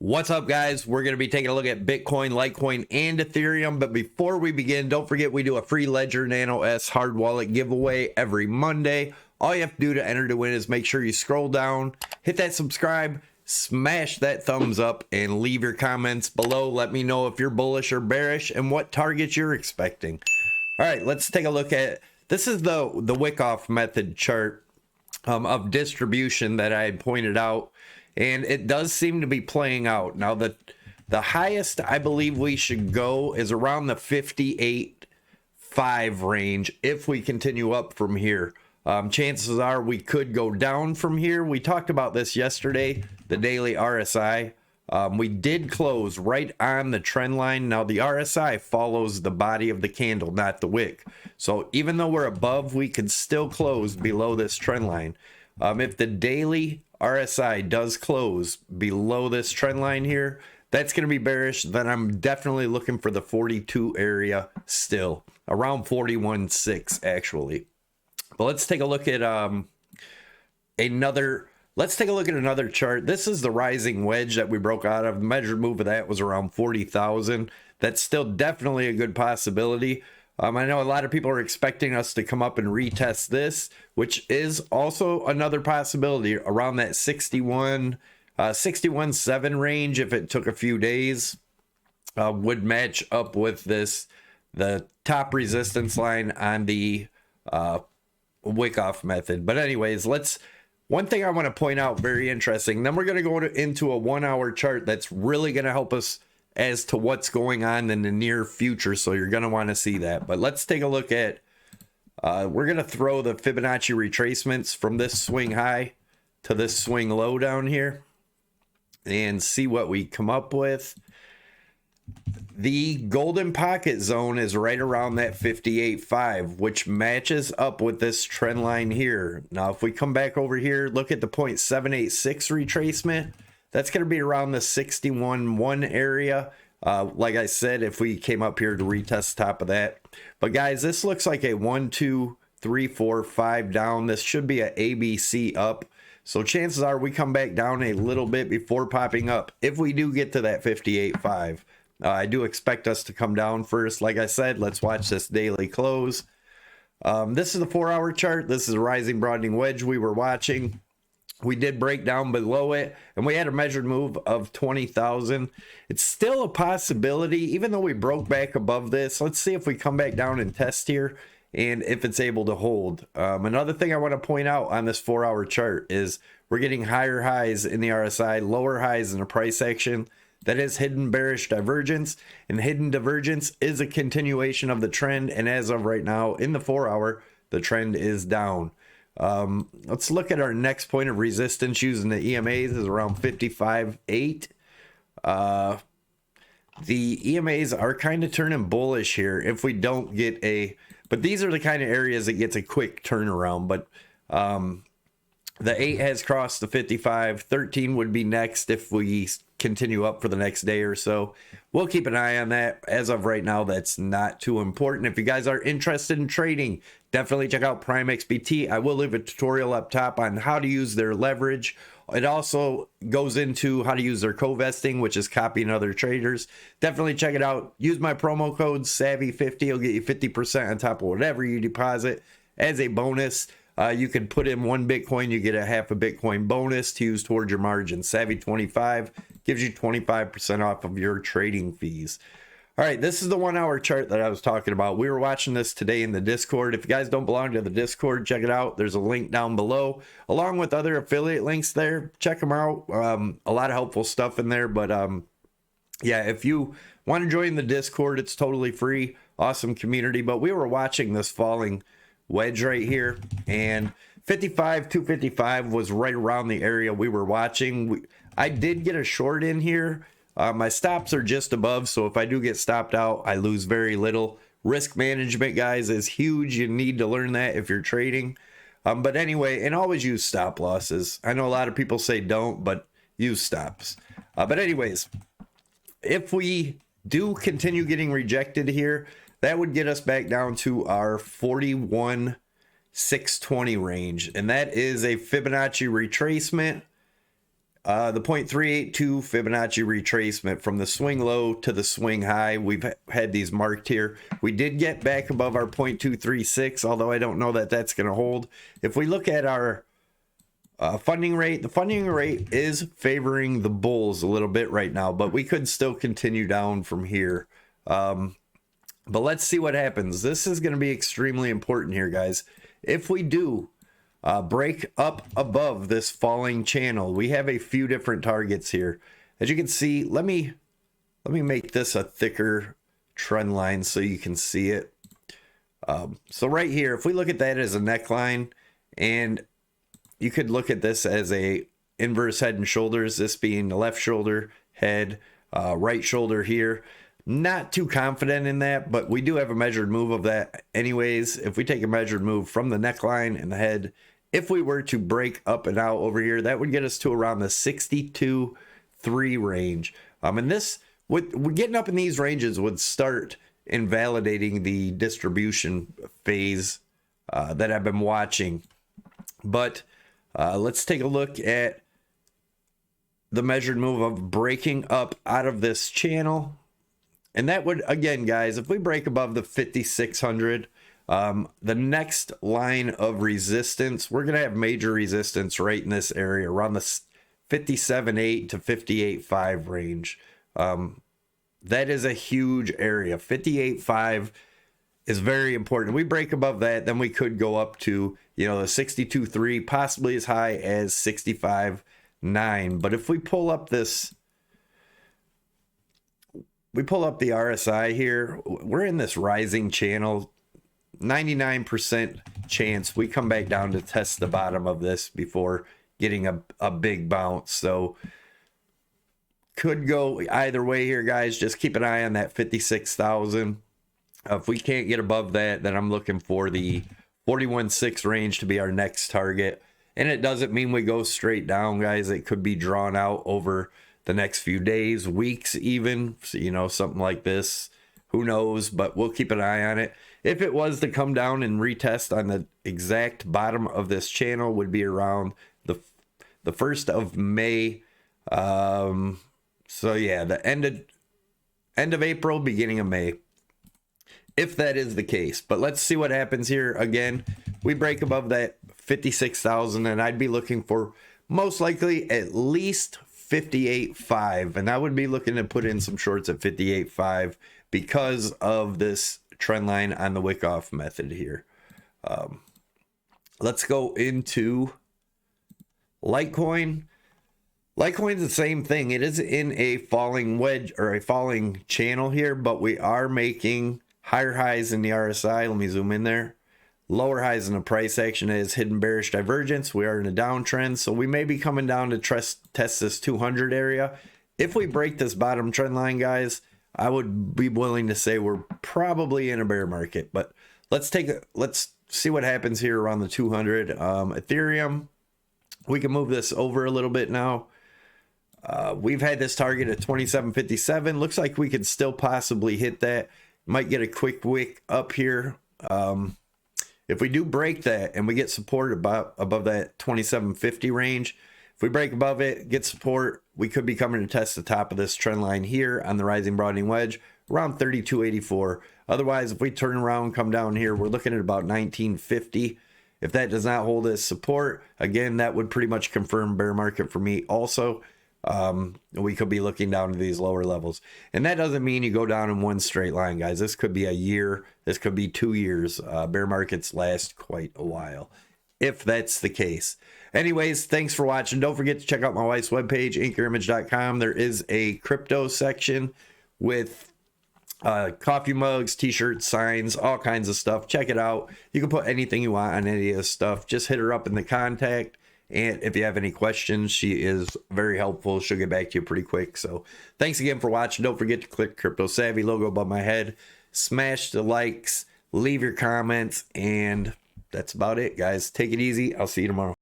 What's up, guys? We're going to be taking a look at Bitcoin, Litecoin, and Ethereum. But before we begin, don't forget we do a free Ledger Nano S hard wallet giveaway every Monday. All you have to do to enter to win is make sure you scroll down, hit that subscribe, smash that thumbs up, and leave your comments below. Let me know if you're bullish or bearish and what targets you're expecting. All right, let's take a look at this. Is the Wyckoff method chart of distribution that I had pointed out. And it does seem to be playing out. Now, the highest I believe we should go is around the 58.5 range if we continue up from here. Chances are we could go down from here. We talked about this yesterday, the daily RSI. We did close right on the trend line. Now, the RSI follows the body of the candle, not the wick. So even though we're above, we could still close below this trend line. If the daily RSI does close below this trend line here, that's going to be bearish. Then I'm definitely looking for the 42 area still, around 41.6 actually. But let's take a look at another chart. This is the rising wedge that we broke out of. The measured move of that was around 40,000. That's still definitely a good possibility. I know a lot of people are expecting us to come up and retest this, which is also another possibility around that 61.7 range. If it took a few days, would match up with the top resistance line on the Wyckoff method. But anyways, one thing I want to point out, very interesting. Then we're going to go into a 1 hour chart that's really going to help us as to what's going on in the near future. So you're going to want to see that. But let's take a look at, we're going to throw the Fibonacci retracements from this swing high to this swing low down here and see what we come up with. The golden pocket zone is right around that 58.5, which matches up with this trend line here. Now, if we come back over here, look at the 0.786 retracement. That's going to be around the 61.1 area. Like I said, if we came up here to retest top of that. But guys, this looks like a 1, 2, 3, 4, 5 down. This should be a ABC up. So chances are we come back down a little bit before popping up. If we do get to that 58.5, I do expect us to come down first. Like I said, let's watch this daily close. This is the 4 hour chart. This is a rising broadening wedge we were watching. We did break down below it, and we had a measured move of 20,000. It's still a possibility, even though we broke back above this. Let's see if we come back down and test here, and if it's able to hold. Another thing I want to point out on this 4 hour chart is we're getting higher highs in the RSI, lower highs in the price action. That is hidden bearish divergence, and hidden divergence is a continuation of the trend. And as of right now, in the 4 hour, the trend is down. Let's look at our next point of resistance using the EMAs is around 55.8. The EMAs are kind of turning bullish here if we don't get but these are the kind of areas that gets a quick turnaround. But the 8 has crossed the 55. 13 would be next if we continue up for the next day or so. We'll keep an eye on that. As of right now, that's not too important. If you guys are interested in trading, definitely check out PHEMEX. I will leave a tutorial up top on how to use their leverage. It also goes into how to use their co-vesting, which is copying other traders. Definitely check it out. Use my promo code SAVY50. It'll get you 50% on top of whatever you deposit as a bonus. You can put in 1 Bitcoin, you get a half a Bitcoin bonus to use towards your margin. Savvy25 gives you 25% off of your trading fees. All right, this is the 1 hour chart that I was talking about. We were watching this today in the Discord. If you guys don't belong to the Discord, check it out. There's a link down below, along with other affiliate links there. Check them out. A lot of helpful stuff in there. But yeah, if you want to join the Discord, it's totally free. Awesome community. But we were watching this falling wedge right here, and 255 was right around the area we were watching. I did get a short in here. My stops are just above, so if I do get stopped out, I lose very little. Risk management, guys, is huge. You need to learn that if you're trading. But anyway, and always use stop losses. I know a lot of people say don't, but use stops. But anyways, if we do continue getting rejected here, that would get us back down to our 41,620 range. And that is a Fibonacci retracement. the 0.382 Fibonacci retracement from the swing low to the swing high. We've had these marked here. We did get back above our 0.236, although I don't know that that's going to hold. If we look at our funding rate, the funding rate is favoring the bulls a little bit right now, but we could still continue down from here. But let's see what happens. This is going to be extremely important here, guys. If we do break up above this falling channel, we have a few different targets here. As you can see, let me make this a thicker trend line so you can see it. So right here, if we look at that as a neckline, and you could look at this as a inverse head and shoulders, this being the left shoulder, head, right shoulder here. Not too confident in that, but we do have a measured move of that anyways. If we take a measured move from the neckline and the head, if we were to break up and out over here, that would get us to around the 62.3 range. And this, with getting up in these ranges, would start invalidating the distribution phase that I've been watching. But let's take a look at the measured move of breaking up out of this channel. And that would, again, guys, if we break above the 5,600, the next line of resistance, we're going to have major resistance right in this area, around the 57.8 to 58.5 range. That is a huge area. 58.5 is very important. If we break above that, then we could go up to, you know, the 62.3, possibly as high as 65.9. But if we pull up this, we pull up the RSI here, we're in this rising channel, 99% chance we come back down to test the bottom of this before getting a big bounce. So could go either way here, guys. Just keep an eye on that 56,000. If we can't get above that, then I'm looking for the 41.6 range to be our next target. And it doesn't mean we go straight down, guys. It could be drawn out over the next few days, weeks even, so, you know, something like this. Who knows, but we'll keep an eye on it. If it was to come down and retest on the exact bottom of this channel, would be around the 1st of May. So yeah, the end of April, beginning of May, if that is the case. But let's see what happens here. Again, we break above that 56,000, and I'd be looking for most likely at least 58.5, and I would be looking to put in some shorts at 58.5 because of this trend line on the wick-off method here. Let's go into Litecoin. Litecoin's the same thing. It is in a falling wedge or a falling channel here, but we are making higher highs in the RSI. Let me zoom in there. Lower highs in the price action is hidden bearish divergence. We are in a downtrend, so we may be coming down to test this 200 area. If we break this bottom trend line, guys, I would be willing to say we're probably in a bear market. But let's see what happens here around the 200. Ethereum, we can move this over a little bit now. We've had this target at 27.57. Looks like we could still possibly hit that. Might get a quick wick up here. If we do break that and we get support above that 27.50 range, if we break above it, get support, we could be coming to test the top of this trend line here on the rising broadening wedge around 32.84. Otherwise, if we turn around, come down here, we're looking at about 19.50. If that does not hold as support, again, that would pretty much confirm bear market for me also. We could be looking down to these lower levels, and that doesn't mean you go down in one straight line, guys. This could be a year, this could be 2 years. Bear markets last quite a while if that's the case. Anyways, thanks for watching. Don't forget to check out my wife's webpage, inkyourimage.com. There is a crypto section with coffee mugs, t-shirts, signs, all kinds of stuff. Check it out. You can put anything you want on any of this stuff. Just hit her up in the contact. And if you have any questions, she is very helpful. She'll get back to you pretty quick. So thanks again for watching. Don't forget to click Crypto Savvy logo above my head. Smash the likes. Leave your comments. And that's about it, guys. Take it easy. I'll see you tomorrow.